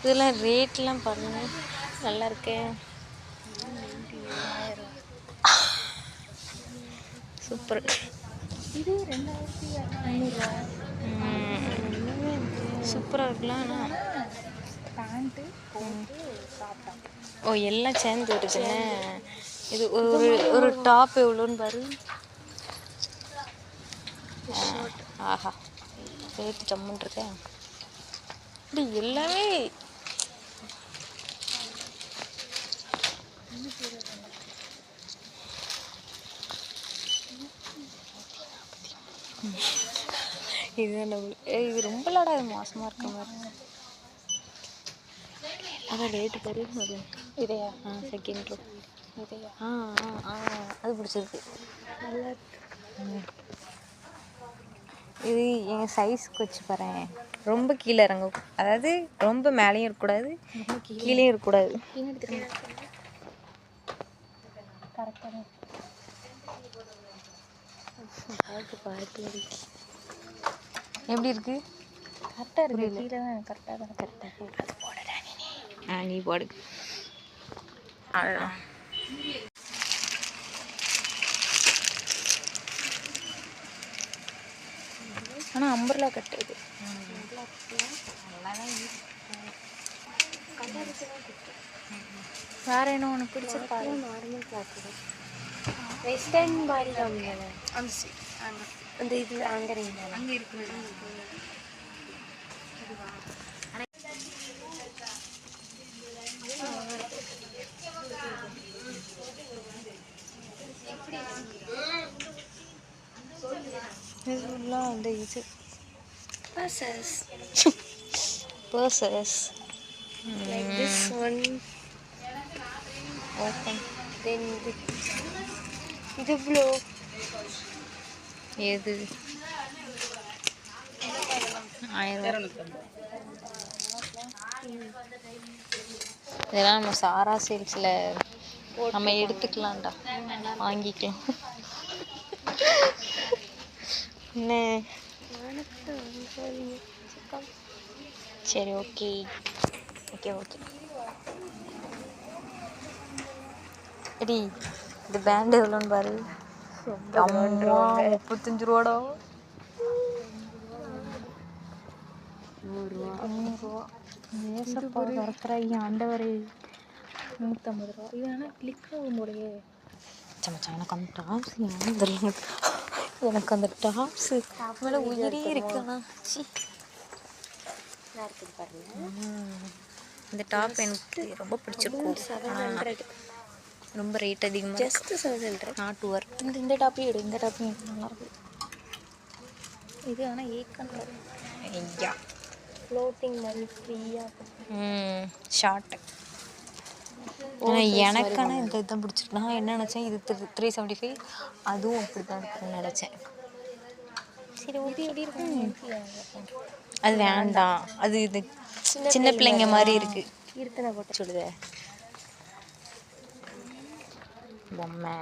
இதெல்லாம் ரேட்லாம் பாருங்க, நல்லா இருக்கு. சூப்பர். இது 2500 சூப்பராக இருக்கலாம். ஆனால் பேண்ட்டு கோட்டு டாப். ஓ எல்லாம் சேர்ந்து இருக்குன்னு. இது ஒரு டாப் எவ்வளோன்னு பாரு. ஆஹா, ரேட்டு ஜம்முன்னு இருக்கேன். இப்படி எல்லாமே இதுதான் இது ரொம்ப லாடா, இது மோசமாக இருக்க மாதிரி. அதான் ரேட்டு பாரு. அது இதையா? செகண்ட் ரோ இதையா? அது பிடிச்சிருக்கு, நல்லா இருக்கு. இது என் சைஸ்க்கு வச்சு பாறேன். ரொம்ப கீழே இறங்க, அதாவது ரொம்ப மேலேயும் இருக்கக்கூடாது, கீழேயும் இருக்கக்கூடாது. கரெக்டாக எப்படி இருக்கு? கரெக்டாக இருக்கு. கீழே தான் கரெக்டாக தான். கரெக்டாக அது போடுடா நீ போடு. அவ்வளோதான். ஆனால் அம்பர்லா கட்டுறது வேற என்ன ஒன்று பிடிச்சிருப்பா? நார்மல் கிளாத் வெஸ்டர்ன் பாடி அந்த இது அங்கே அங்கே இருக்கு. இதெல்லாம் அந்த இது purses like this one. open. Then இது ப்ளூ. எது 1000. இதெல்லாம் நம்ம சாரா சேல்ஸில் நம்ம எடுத்துக்கலாம்டா, வாங்கிக்கலாம். என்ன சரி, ஓகே ஓகே ஓகே. எடி இது பேண்ட் எவ்வளோன்னு பாரு. 35 ரூபாடா. 100 ஆண்டவரே 150 ரூபா. இது ஆனால் கிளிக் ஆகும் போலயே. சமச்சா எனக்கு அந்த டாப்ஸ் ஏன்னு தெரியல. எனக்கு அந்த டாப்ஸு மேலே உயிரே இருக்கு. ஆனால் இந்த டாப் எனக்கு ரொம்ப பிடிச்சிருக்கும். 700. ரொம்ப ரேட் அதிகமாக, ஜஸ்ட் 700. Not worth. இந்த டாப்பையும் எடு. இந்த டாப்பையும் நல்லாயிருக்கு. இது ஆனால் 800. ஐயா, ஃப்ளோட்டிங் மாதிரி ஃப்ரீயாக. ஷார்ட்டு. ஆனால் எனக்கான இந்த இதுதான் பிடிச்சிருக்கு. நான் என்ன நினச்சேன், இது 375, அதுவும் அப்படி தான் இருக்குன்னு நினச்சேன். சரி, ஓகே. எப்படி இருக்கு? அது வேண்டாம், அது இது சின்ன பிள்ளைங்க மாதிரி இருக்கு. இருத்தனை போட்டு சொல்லுத பொம்மை.